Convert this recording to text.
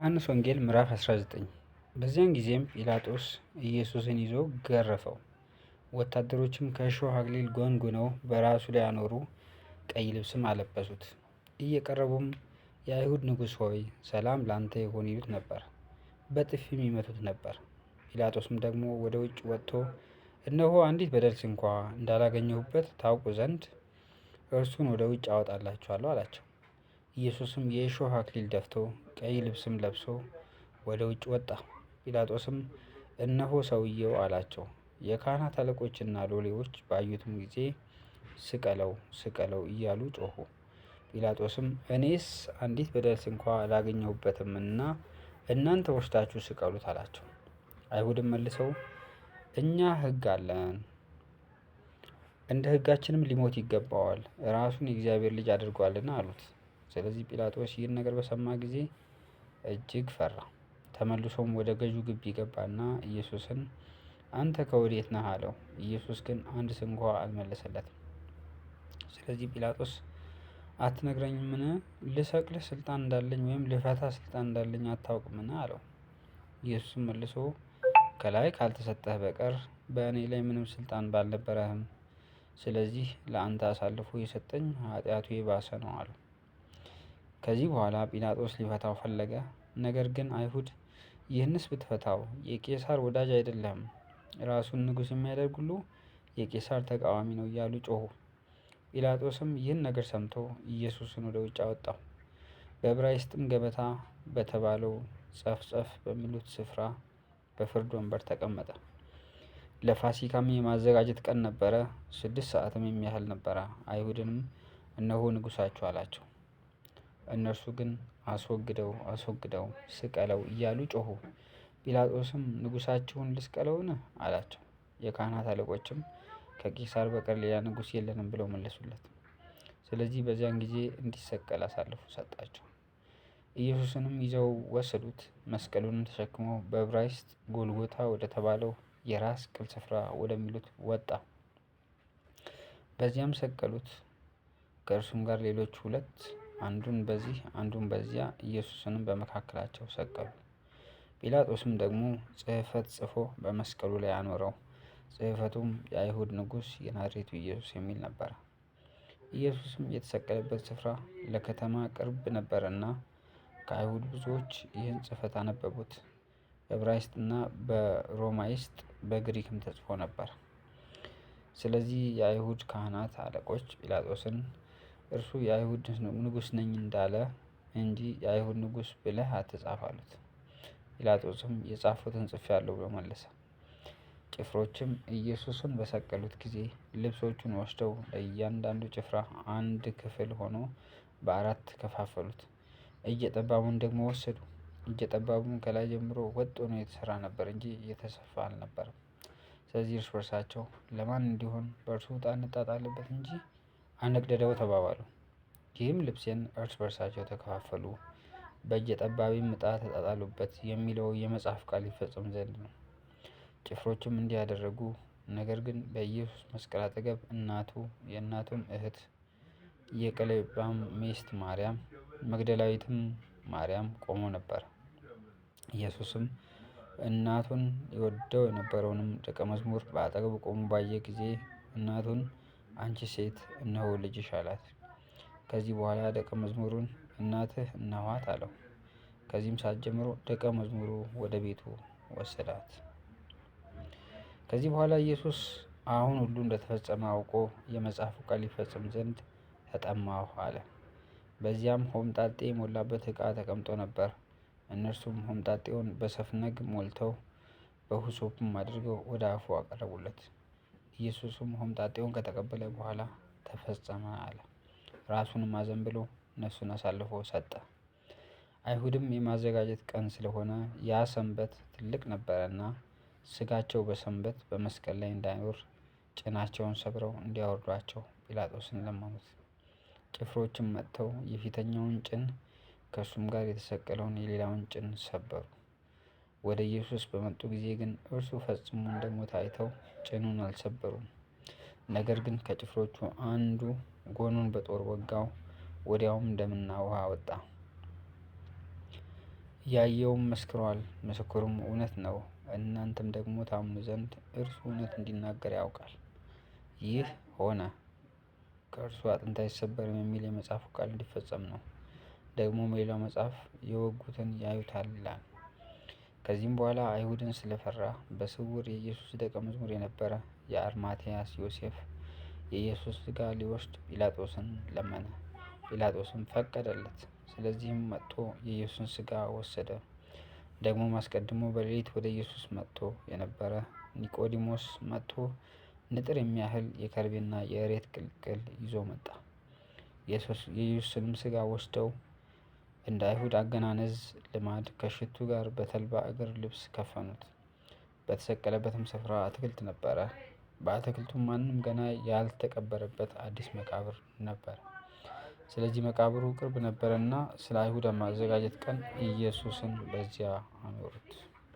ዮሐንስ ወንጌል ምዕራፍ 19 በዚያን ጊዜም ጲላጦስ ኢየሱስን ይዞ ገረፈው። ወታደሮችም ከእሾህ አክሊል ጎንጉነው በራሱ ላይ አኖሩ፣ ቀይ ልብስም አለበሱት። እየቀረቡም የአይሁድ ንጉሥ ሆይ ሰላም ላንተ ይሁን ይሉት ነበር፣ በጥፊም ይመቱት ነበር። ጲላጦስም ደግሞ ወደ ውጭ ወጥቶ እነሆ አንዲት በደል እንኳ እንዳላገኘሁበት ታውቁ ዘንድ እርሱን ወደ ውጭ አወጣላችኋለሁ አላቸው። ኢየሱስም የእሾህ አክሊል ደፍቶ ቀይ ልብስም ለብሶ ወደ ውጭ ወጣ። ጲላጦስም እነሆ ሰውየው አላቸው። የካህናት አለቆችና ሎሌዎች ባዩትም ጊዜ ስቀለው ስቀለው እያሉ ጮኹ። ጲላጦስም እኔስ አንዲት በደል እንኳ አላገኘሁበትምና እናንተ ወስዳችሁ ስቀሉት አላቸው። አይሁድም መልሰው እኛ ሕግ አለን፣ እንደ ሕጋችንም ሊሞት ይገባዋል፣ ራሱን የእግዚአብሔር ልጅ አድርጓልና አሉት። ስለዚህ ጲላጦስ ይህን ነገር በሰማ ጊዜ እጅግ ፈራ። ተመልሶም ወደ ገዡ ግቢ ገባና ኢየሱስን አንተ ከወዴት ነህ አለው። ኢየሱስ ግን አንድ ስንኳ አልመለሰለትም። ስለዚህ ጲላጦስ አትነግረኝምን? ልሰቅልህ ስልጣን እንዳለኝ ወይም ልፈታ ስልጣን እንዳለኝ አታውቅምን? አለው። ኢየሱስም መልሶ ከላይ ካልተሰጠህ በቀር በእኔ ላይ ምንም ስልጣን ባልነበረህም፣ ስለዚህ ለአንተ አሳልፎ የሰጠኝ ኃጢአቱ የባሰ ነው አለው። ከዚህ በኋላ ጲላጦስ ሊፈታው ፈለገ። ነገር ግን አይሁድ ይህንስ ብትፈታው የቄሳር ወዳጅ አይደለህም፣ ራሱን ንጉሥ የሚያደርግ ሁሉ የቄሳር ተቃዋሚ ነው እያሉ ጮኹ። ጲላጦስም ይህን ነገር ሰምቶ ኢየሱስን ወደ ውጭ አወጣው። በዕብራይስጥም ገበታ በተባለው ጸፍጸፍ በሚሉት ስፍራ በፍርድ ወንበር ተቀመጠ። ለፋሲካም የማዘጋጀት ቀን ነበረ። 6 ሰዓትም የሚያህል ነበረ። አይሁድንም እነሆ ንጉሣችሁ አላቸው። እነርሱ ግን አስወግደው አስወግደው ስቀለው እያሉ ጮኹ። ጲላጦስም ንጉሣችሁን ልስቀለውን? አላቸው። የካህናት አለቆችም ከቄሳር በቀር ሌላ ንጉሥ የለንም ብለው መለሱለት። ስለዚህ በዚያን ጊዜ እንዲሰቀል አሳልፎ ሰጣቸው። ኢየሱስንም ይዘው ወሰዱት። መስቀሉንም ተሸክመው በዕብራይስጥ ጎልጎታ ወደ ተባለው የራስ ቅል ስፍራ ወደሚሉት ወጣ። በዚያም ሰቀሉት። ከእርሱም ጋር ሌሎች 2፣ አንዱን በዚህ አንዱን በዚያ፣ ኢየሱስንም በመካከላቸው ሰቀሉ። ጲላጦስም ደግሞ ጽሕፈት ጽፎ በመስቀሉ ላይ አኖረው። ጽሕፈቱም የአይሁድ ንጉሥ የናዝሬቱ ኢየሱስ የሚል ነበረ። ኢየሱስም የተሰቀለበት ስፍራ ለከተማ ቅርብ ነበረና ከአይሁድ ብዙዎች ይህን ጽሕፈት አነበቡት። በዕብራይስጥና በሮማይስጥ በግሪክም ተጽፎ ነበር። ስለዚህ የአይሁድ ካህናት አለቆች ጲላጦስን እርሱ የአይሁድ ንጉሥ ነኝ እንዳለ እንጂ የአይሁድ ንጉሥ ብለህ አትጻፍ አሉት። ጲላጦስም የጻፍሁትን ጽፌአለሁ ብሎ መለሰ። ጭፍሮችም ኢየሱስን በሰቀሉት ጊዜ ልብሶቹን ወስደው ለእያንዳንዱ ጭፍራ 1 ክፍል ሆኖ በ4 ከፋፈሉት። እጀጠባቡን ደግሞ ወሰዱ። እጀጠባቡም ከላይ ጀምሮ ወጥ ሆኖ የተሰራ ነበር እንጂ የተሰፋ አልነበረም። ስለዚህ እርስ በርሳቸው ለማን እንዲሆን በእርሱ ዕጣ እንጣጣልበት እንጂ አንቅደደው ተባባሉ። ይህም ልብሴን እርስ በርሳቸው ተከፋፈሉ፣ በእጀጠባቤም ዕጣ ተጣጣሉበት የሚለው የመጽሐፍ ቃል ይፈጸም ዘንድ ነው። ጭፍሮችም እንዲህ አደረጉ። ነገር ግን በኢየሱስ መስቀል አጠገብ እናቱ፣ የእናቱም እህት፣ የቀለዮጳም ሚስት ማርያም፣ መግደላዊትም ማርያም ቆመው ነበር። ኢየሱስም እናቱን ይወደው የነበረውንም ደቀ መዝሙር በአጠገቡ ቆሞ ባየ ጊዜ እናቱን አንቺ ሴት እነሆ ልጅሽ አላት። ከዚህ በኋላ ደቀ መዝሙሩን እናትህ እነኋት አለው። ከዚህም ሰዓት ጀምሮ ደቀ መዝሙሩ ወደ ቤቱ ወሰዳት። ከዚህ በኋላ ኢየሱስ አሁን ሁሉ እንደተፈጸመ አውቆ የመጽሐፉ ቃል ይፈጸም ዘንድ ተጠማሁ አለ። በዚያም ሆምጣጤ የሞላበት ዕቃ ተቀምጦ ነበር። እነርሱም ሆምጣጤውን በሰፍነግ ሞልተው በሁሶፕም አድርገው ወደ አፉ አቀረቡለት። ኢየሱስም ሆምጣጤውን ከተቀበለ በኋላ ተፈጸመ አለ። ራሱንም አዘንብሎ ነፍሱን አሳልፎ ሰጠ። አይሁድም የማዘጋጀት ቀን ስለሆነ ያ ሰንበት ትልቅ ነበረና ሥጋቸው በሰንበት በመስቀል ላይ እንዳይኖር ጭናቸውን ሰብረው እንዲያወርዷቸው ጲላጦስን ለመኑት። ጭፍሮችም መጥተው የፊተኛውን ጭን ከእርሱም ጋር የተሰቀለውን የሌላውን ጭን ሰበሩ። ወደ ኢየሱስ በመጡ ጊዜ ግን እርሱ ፈጽሞ እንደሞተ አይተው ጭኑን አልሰበሩም። ነገር ግን ከጭፍሮቹ አንዱ ጎኑን በጦር ወጋው፣ ወዲያውም ደምና ውሃ ወጣ። ያየውም መስክሯል፣ ምስክሩም እውነት ነው። እናንተም ደግሞ ታምኑ ዘንድ እርሱ እውነት እንዲናገር ያውቃል። ይህ ሆነ ከእርሱ አጥንት አይሰበርም የሚል የመጽሐፉ ቃል እንዲፈጸም ነው። ደግሞም ሌላው መጽሐፍ የወጉትን ያዩታል ይላል። ከዚህም በኋላ አይሁድን ስለፈራ በስውር የኢየሱስ ደቀ መዝሙር የነበረ የአርማትያስ ዮሴፍ የኢየሱስ ሥጋ ሊወስድ ጲላጦስን ለመነ። ጲላጦስም ፈቀደለት። ስለዚህም መጥቶ የኢየሱስን ሥጋ ወሰደ። ደግሞም አስቀድሞ በሌሊት ወደ ኢየሱስ መጥቶ የነበረ ኒቆዲሞስ መጥቶ ንጥር የሚያህል የከርቤና የእሬት ቅልቅል ይዞ መጣ። የኢየሱስንም ሥጋ ወስደው እንደ አይሁድ አገናነዝ ልማድ ከሽቱ ጋር በተልባ እግር ልብስ ከፈኑት። በተሰቀለበትም ስፍራ አትክልት ነበረ። በአትክልቱም ማንም ገና ያልተቀበረበት አዲስ መቃብር ነበረ። ስለዚህ መቃብሩ ቅርብ ነበረና ስለ አይሁድ ማዘጋጀት ቀን ኢየሱስን በዚያ አኖሩት።